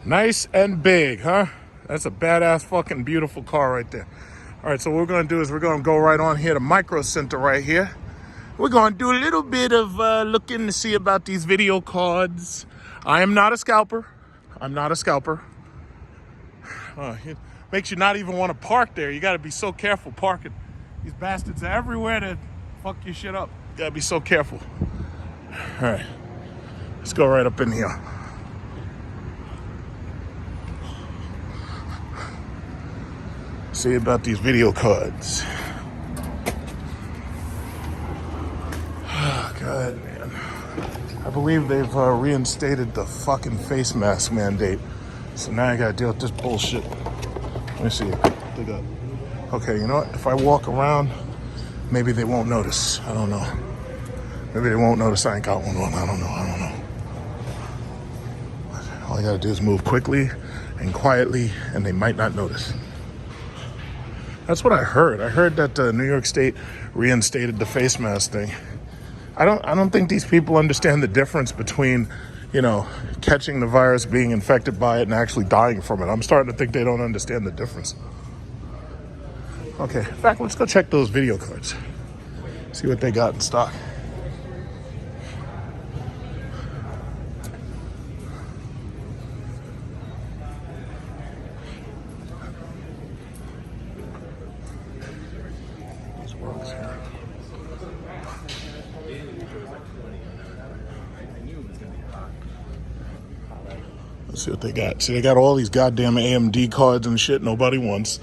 Nice and big, huh? That's a badass fucking beautiful car right there. All right, so what we're gonna do is we're gonna go right on here to Micro Center right here. We're gonna do a little bit of looking to see about these video cards. I am not a scalper. I'm not a scalper. It makes you not even want to park there. You gotta be so careful parking. These bastards are everywhere to fuck your shit up. You gotta be so careful. All right, let's go right up in here. See about these video cards. Oh, God, man. I believe they've reinstated the fucking face mask mandate. So now I gotta deal with this bullshit. Let me see. They got. Okay, you know what? If I walk around, maybe they won't notice. I don't know. Maybe they won't notice I ain't got one on. I don't know. All I gotta do is move quickly and quietly, and they might not notice. That's what I heard. I heard that New York State reinstated the face mask thing. I don't think these people understand the difference between, catching the virus, being infected by it, and actually dying from it. I'm starting to think they don't understand the difference. Okay, in fact, let's go check those video cards. See what they got in stock. Let's see what they got. See, they got all these goddamn AMD cards and shit nobody wants.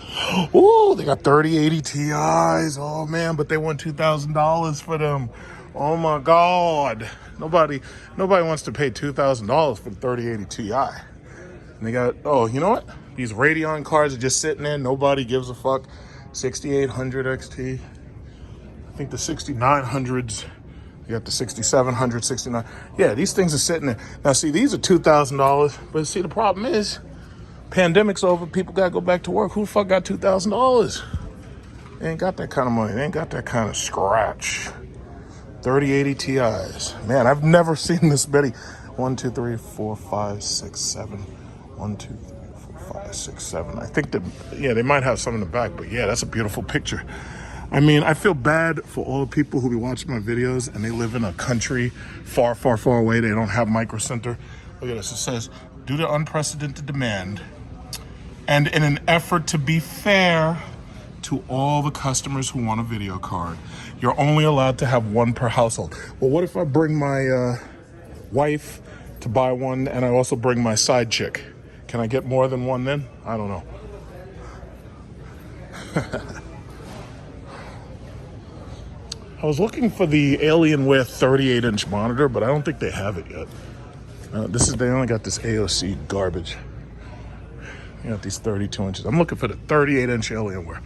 Ooh, they got 3080 Ti's. Oh, man, but they want $2,000 for them. Oh, my God. Nobody wants to pay $2,000 for the 3080 Ti. And they got, you know what? These Radeon cards are just sitting there. Nobody gives a fuck. 6800 XT. I think the 6900s. You got the 6700, 69. Yeah, these things are sitting there. Now, see, these are $2,000. But see, the problem is, pandemic's over. People got to go back to work. Who the fuck got $2,000? They ain't got that kind of money. They ain't got that kind of scratch. 3080 Ti's. Man, I've never seen this many. 1, 2, 3, 4, 5, 6, 7. 1, 2, 3, 4, 5, 6, 7. I think that, they might have some in the back. But, yeah, that's a beautiful picture. I mean, I feel bad for all the people who be watching my videos and they live in a country far, far, far away. They don't have Micro Center. Look at this. It says, due to unprecedented demand and in an effort to be fair to all the customers who want a video card, you're only allowed to have one per household. Well, what if I bring my wife to buy one and I also bring my side chick? Can I get more than one then? I don't know. I was looking for the Alienware 38-inch monitor, but I don't think they have it yet. They only got this AOC garbage. They got these 32 inches. I'm looking for the 38-inch Alienware.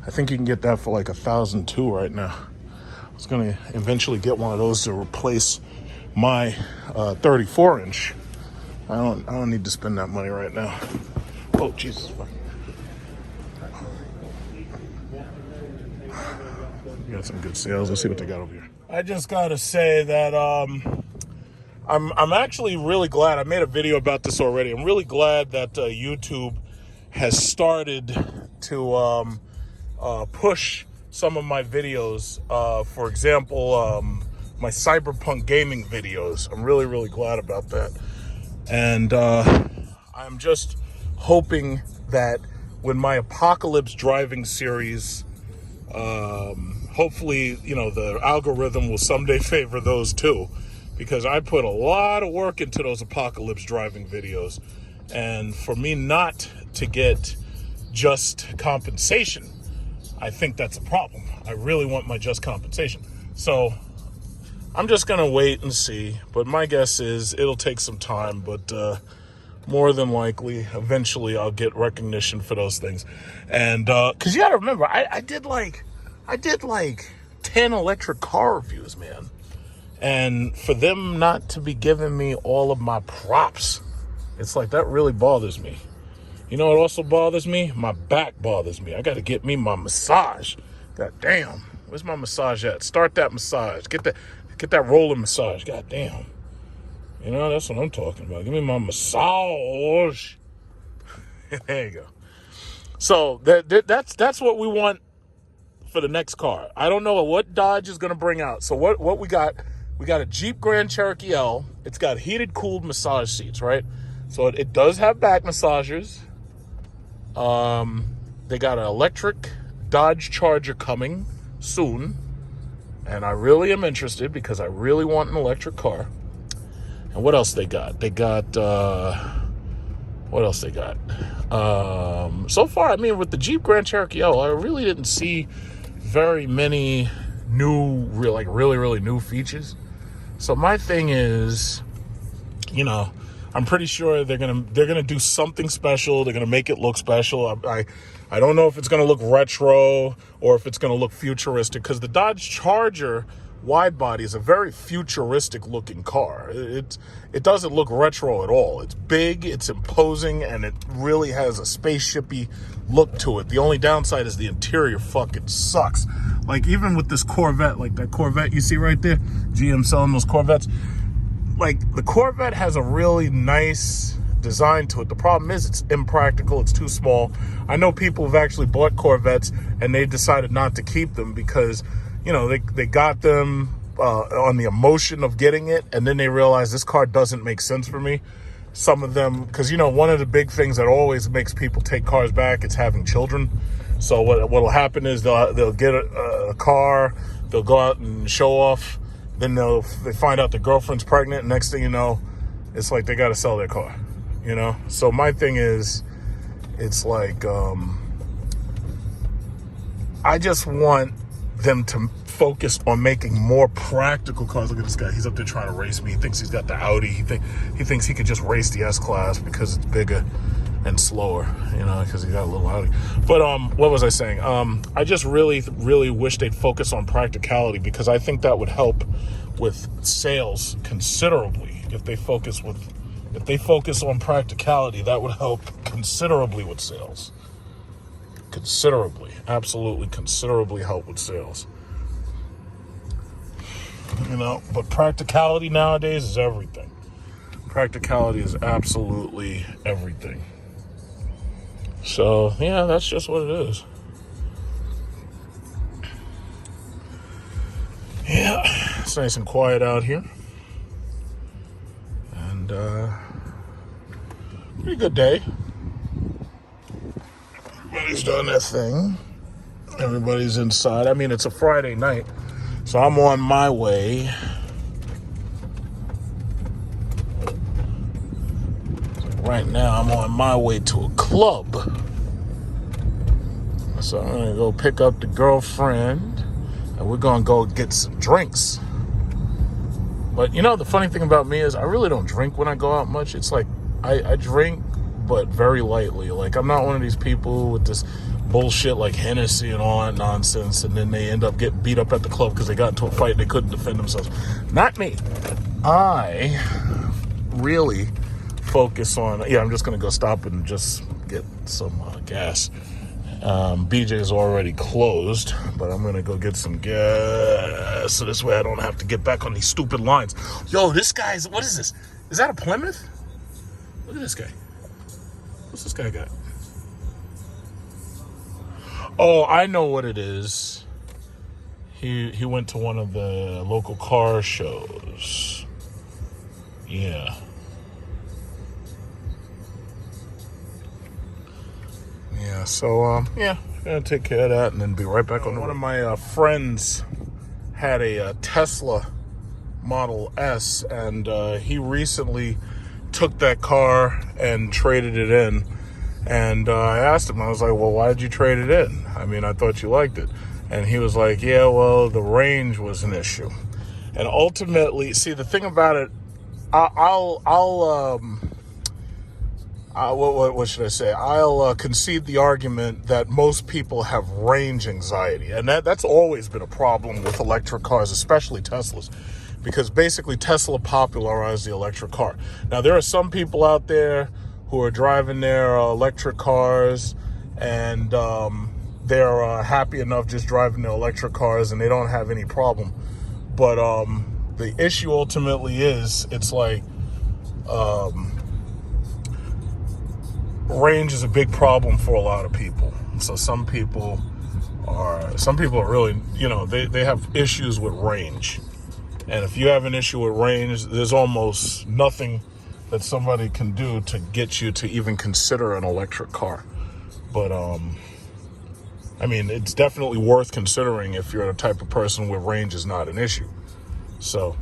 I think you can get that for like $1,002 right now. I was gonna eventually get one of those to replace my 34-inch. I don't need to spend that money right now. Oh, Jesus fucking. You got some good sales. Let's see what they got over here. I just gotta say that I'm actually really glad. I made a video about this already. I'm really glad that YouTube has started to push some of my videos. For example, my cyberpunk gaming videos. I'm really, really glad about that. And I'm just hoping that when my apocalypse driving series, hopefully, the algorithm will someday favor those too, because I put a lot of work into those apocalypse driving videos. And for me not to get just compensation, I think that's a problem. I really want my just compensation. So I'm just going to wait and see. But my guess is it'll take some time, but more than likely, eventually I'll get recognition for those things. And because you got to remember, I did like 10 electric car reviews, man. And for them not to be giving me all of my props, it's like that really bothers me. You know what also bothers me? My back bothers me. I got to get me my massage. God damn. Where's my massage at? Start that massage. Get that rolling massage. God damn. That's what I'm talking about. Give me my massage. There you go. So that's what we want for the next car. I don't know what Dodge is going to bring out. So what we got a Jeep Grand Cherokee L. It's got heated, cooled massage seats, right? So it does have back massagers. They got an electric Dodge Charger coming soon. And I really am interested because I really want an electric car. And what else they got? They got, what else they got? So far, I mean, with the Jeep Grand Cherokee L, I really didn't see very many really new features. So my thing is, I'm pretty sure they're gonna do something special. They're gonna make it look special. I don't know if it's gonna look retro or if it's gonna look futuristic, because the Dodge Charger wide body is a very futuristic looking car. It doesn't look retro at all. It's big, it's imposing, and it really has a spaceshipy look to it. The only downside is the interior fucking sucks. Like, even with this Corvette, like that Corvette you see right there, GM selling those Corvettes, like, the Corvette has a really nice design to it. The problem is it's impractical. It's too small. I know people have actually bought Corvettes and they decided not to keep them because, they got them on the emotion of getting it, and then they realized this car doesn't make sense for me. Some of them, because, one of the big things that always makes people take cars back is having children. So what will happen is they'll get a car, they'll go out and show off, then they find out the girlfriend's pregnant, and next thing you know, it's like they got to sell their car, So my thing is, it's like, I just want them to focus on making more practical cars. Look at this guy. He's up there trying to race me. He thinks he's got the Audi. He thinks he could just race the S-Class because it's bigger and slower, because he got a little Audi. But what was I saying? I just really, really wish they'd focus on practicality, because I think that would help with sales considerably. If they focus on practicality, that would help considerably with sales. Considerably, absolutely considerably help with sales. But practicality nowadays is everything. Practicality is absolutely everything. So, yeah, that's just what it is. Yeah, it's nice and quiet out here. And, pretty good day. Everybody's doing their thing. Everybody's inside. I mean, it's a Friday night, so I'm on my way. Right now, I'm on my way to a club. So I'm going to go pick up the girlfriend, and we're going to go get some drinks. But, the funny thing about me is I really don't drink when I go out much. It's like I drink, but very lightly. Like, I'm not one of these people with this bullshit like Hennessy and all that nonsense, and then they end up getting beat up at the club because they got into a fight and they couldn't defend themselves. Not me. I really focus on, I'm just going to go stop and just get some gas. BJ's already closed, but I'm going to go get some gas so this way I don't have to get back on these stupid lines. Yo, this guy's, what is this? Is that a Plymouth? Look at this guy. What's this guy got? Oh, I know what it is. He went to one of the local car shows. Yeah. Yeah, so, gonna take care of that and then be right back on the road. One of my friends had a Tesla Model S, and he recently took that car and traded it in. And I asked him, I was like, well, why did you trade it in? I mean, I thought you liked it. And he was like, yeah, well, the range was an issue. And ultimately, see, the thing about it, what should I say? I'll concede the argument that most people have range anxiety. And that's always been a problem with electric cars, especially Teslas. Because basically Tesla popularized the electric car. Now, there are some people out there who are driving their electric cars, and they're happy enough just driving their electric cars, and they don't have any problem. But the issue ultimately is, it's like, range is a big problem for a lot of people. So some people are really, they have issues with range. And if you have an issue with range, there's almost nothing that somebody can do to get you to even consider an electric car. But, it's definitely worth considering if you're the type of person where range is not an issue. So,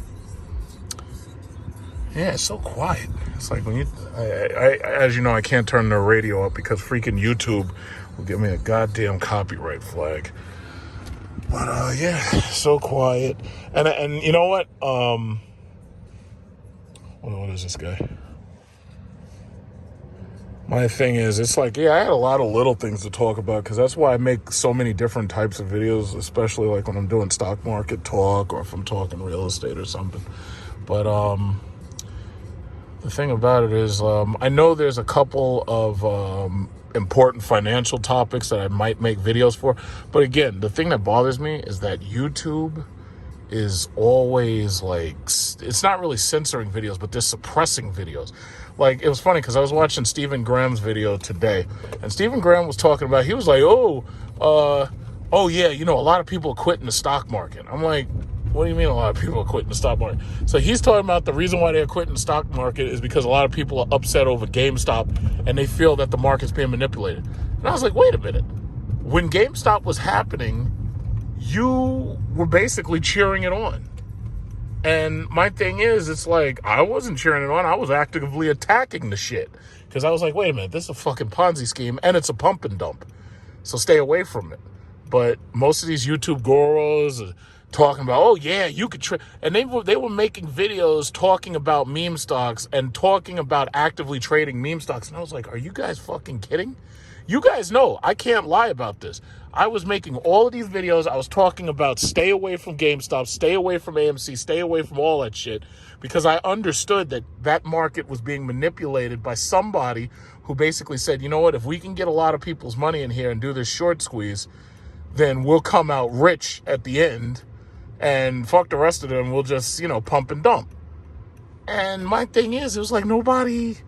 yeah, it's so quiet. It's like when as you know, I can't turn the radio up because freaking YouTube will give me a goddamn copyright flag. But, yeah, so quiet. And you know what? What is this guy? My thing is, it's like, yeah, I had a lot of little things to talk about because that's why I make so many different types of videos, especially like when I'm doing stock market talk or if I'm talking real estate or something. But the thing about it is, I know there's a couple of important financial topics that I might make videos for. But again, the thing that bothers me is that YouTube is always like, it's not really censoring videos, but they're suppressing videos. Like, it was funny because I was watching Stephen Graham's video today, and Stephen Graham was talking about, he was like, oh yeah, a lot of people are quitting the stock market. I'm like, what do you mean a lot of people are quitting the stock market? So he's talking about the reason why they're quitting the stock market is because a lot of people are upset over GameStop and they feel that the market's being manipulated. And I was like, wait a minute. When GameStop was happening, you were basically cheering it on. And my thing is, it's like, I wasn't cheering it on. I was actively attacking the shit. Because I was like, wait a minute, this is a fucking Ponzi scheme and it's a pump and dump. So stay away from it. But most of these YouTube gurus are talking about, oh yeah, you could trade. And they were making videos talking about meme stocks and talking about actively trading meme stocks. And I was like, are you guys fucking kidding? You guys know, I can't lie about this. I was making all of these videos. I was talking about stay away from GameStop, stay away from AMC, stay away from all that shit, because I understood that that market was being manipulated by somebody who basically said, you know what, if we can get a lot of people's money in here and do this short squeeze, then we'll come out rich at the end, and fuck the rest of them, we'll just, pump and dump. And my thing is, it was like nobody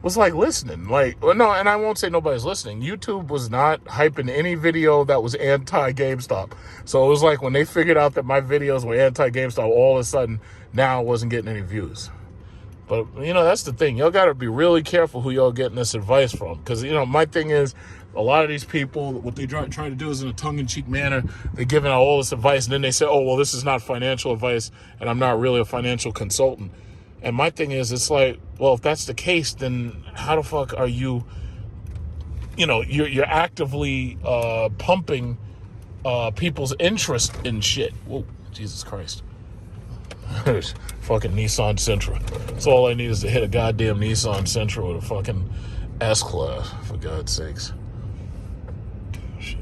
was like listening. Like, no, and I won't say nobody's listening. YouTube was not hyping any video that was anti-GameStop. So it was like when they figured out that my videos were anti-GameStop, all of a sudden now I wasn't getting any views. But, that's the thing. Y'all got to be really careful who y'all getting this advice from. Because, my thing is, a lot of these people, what they try to do is in a tongue-in-cheek manner, they're giving out all this advice, and then they say, oh, well, this is not financial advice, and I'm not really a financial consultant. And my thing is, it's like, well, if that's the case, then how the fuck are you, you're actively pumping people's interest in shit. Whoa, Jesus Christ. Fucking Nissan Sentra. That's all I need is to hit a goddamn Nissan Sentra with a fucking S-Class, for God's sakes. Shit.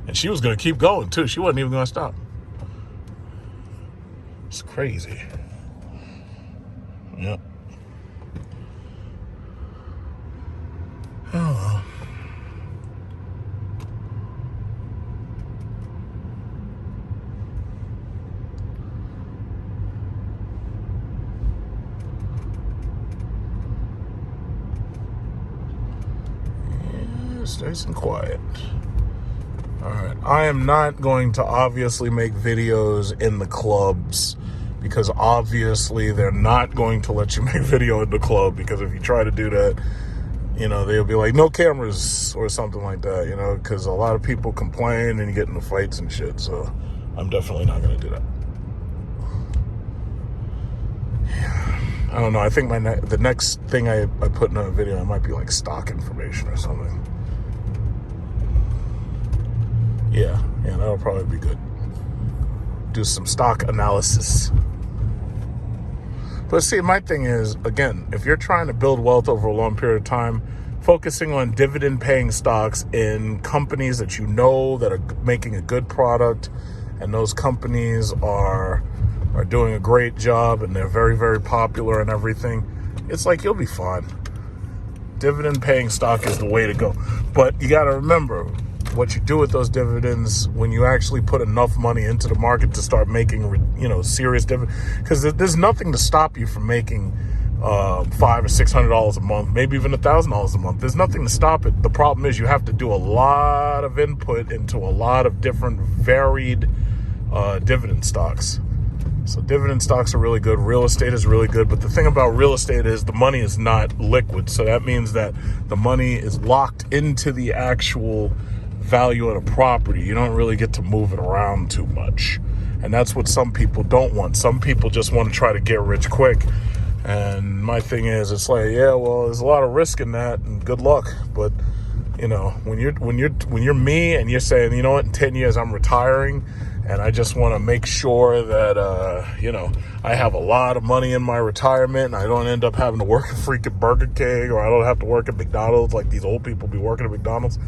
And she was going to keep going, too. She wasn't even going to stop. It's crazy. Yep. Oh. Yeah, nice and quiet. All right. I am not going to obviously make videos in the clubs, because obviously they're not going to let you make video in the club, because if you try to do that, they'll be like, no cameras or something like that, because a lot of people complain and you get into fights and shit. So I'm definitely not going to do that. Yeah. I don't know. I think the next thing I put in a video, it might be like stock information or something. Yeah, that'll probably be good. Do some stock analysis. But see, my thing is, again, if you're trying to build wealth over a long period of time, focusing on dividend-paying stocks in companies that that are making a good product, and those companies are doing a great job, and they're very, very popular and everything, it's like you'll be fine. Dividend-paying stock is the way to go. But you got to remember, what you do with those dividends when you actually put enough money into the market to start making, serious dividends. Because there's nothing to stop you from making $500 or $600 a month, maybe even $1,000 a month. There's nothing to stop it. The problem is you have to do a lot of input into a lot of different varied dividend stocks. So dividend stocks are really good. Real estate is really good. But the thing about real estate is the money is not liquid. So that means that the money is locked into the actual value of the property. You don't really get to move it around too much. And that's what some people don't want. Some people just want to try to get rich quick. And my thing is, it's like, yeah, well, there's a lot of risk in that, and good luck. But you know, when you're me and you're saying, you know what, in 10 years I'm retiring, and I just want to make sure that you know, I have a lot of money in my retirement, and I don't end up having to work at freaking Burger King, or I don't have to work at McDonald's like these old people be working at McDonald's.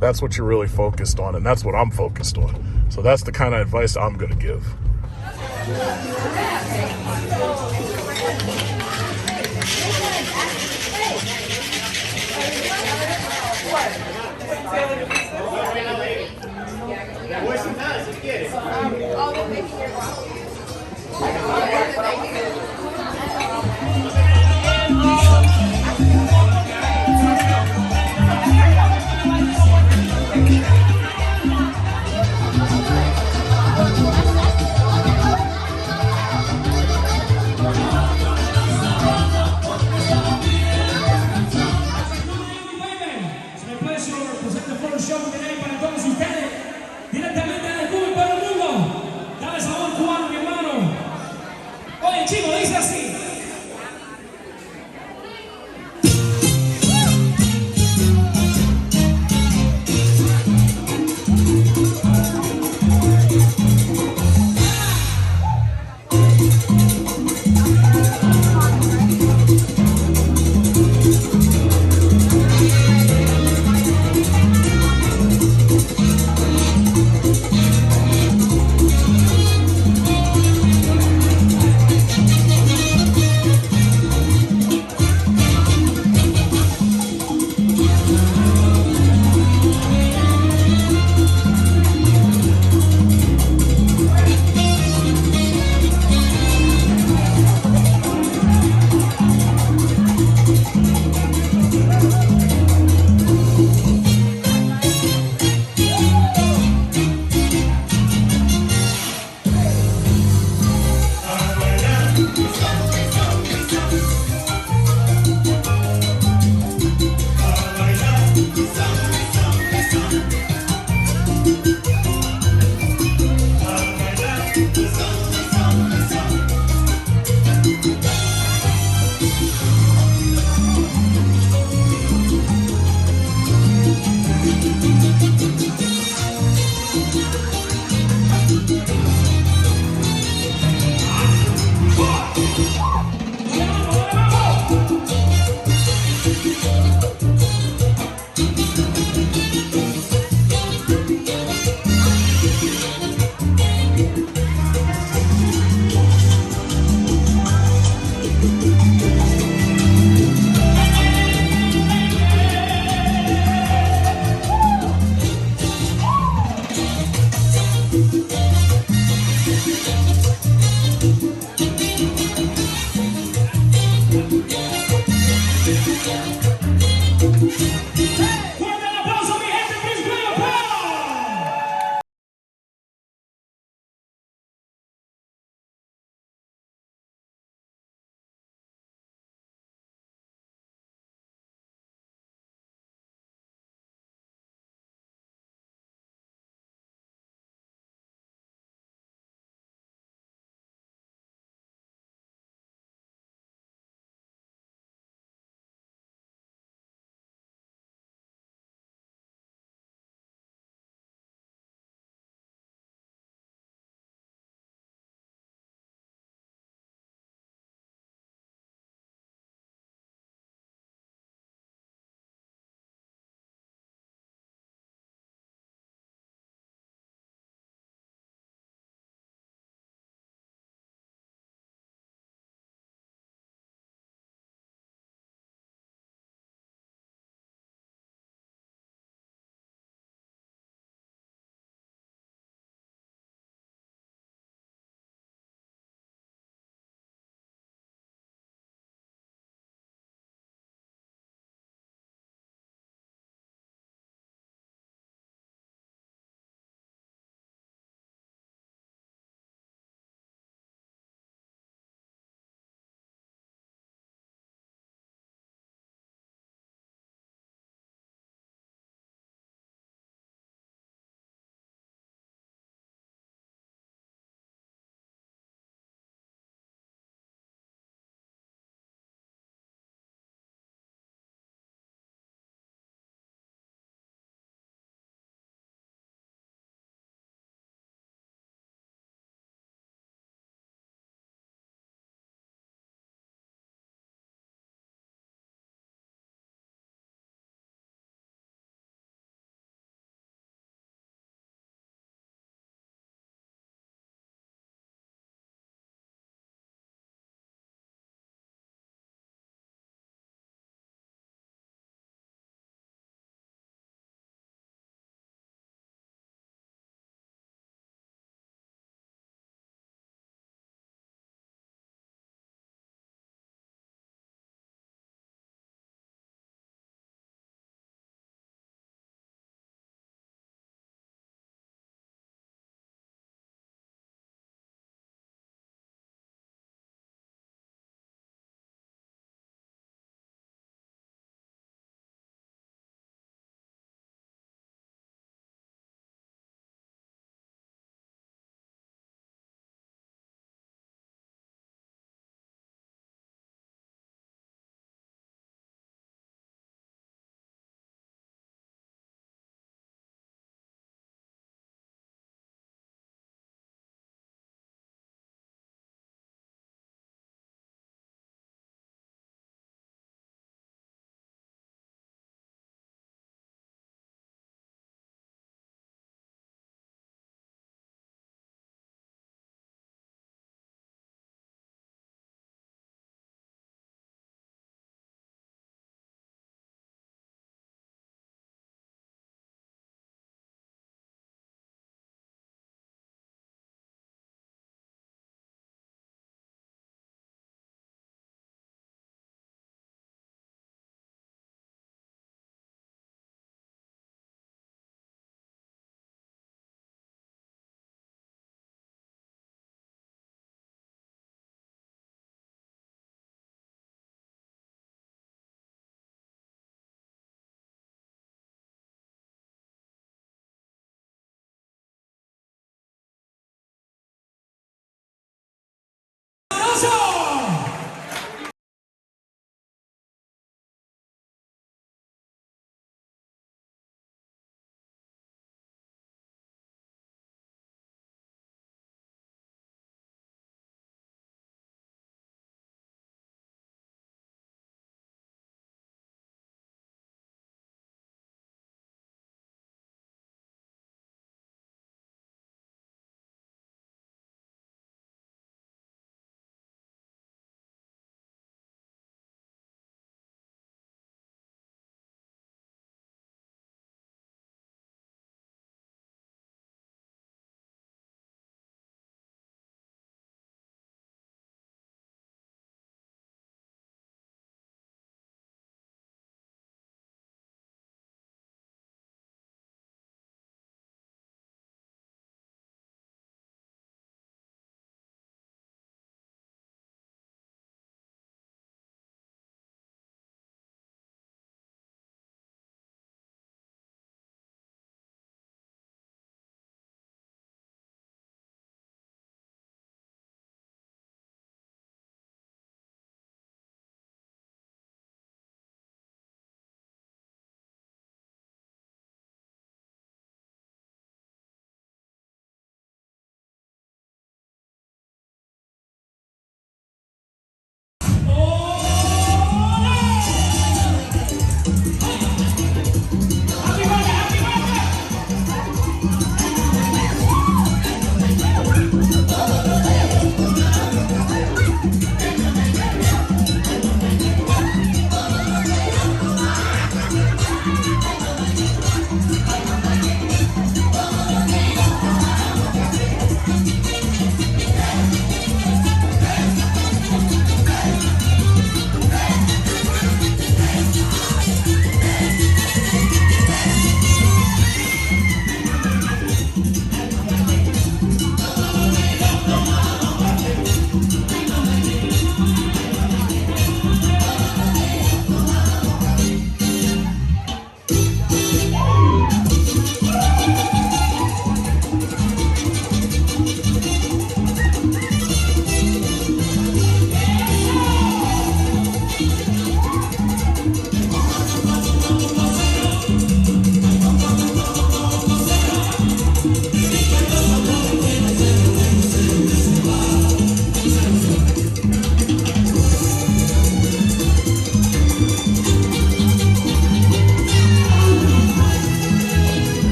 That's what you're really focused on, and that's what I'm focused on. So that's the kind of advice I'm going to give. Voice and Let's get it.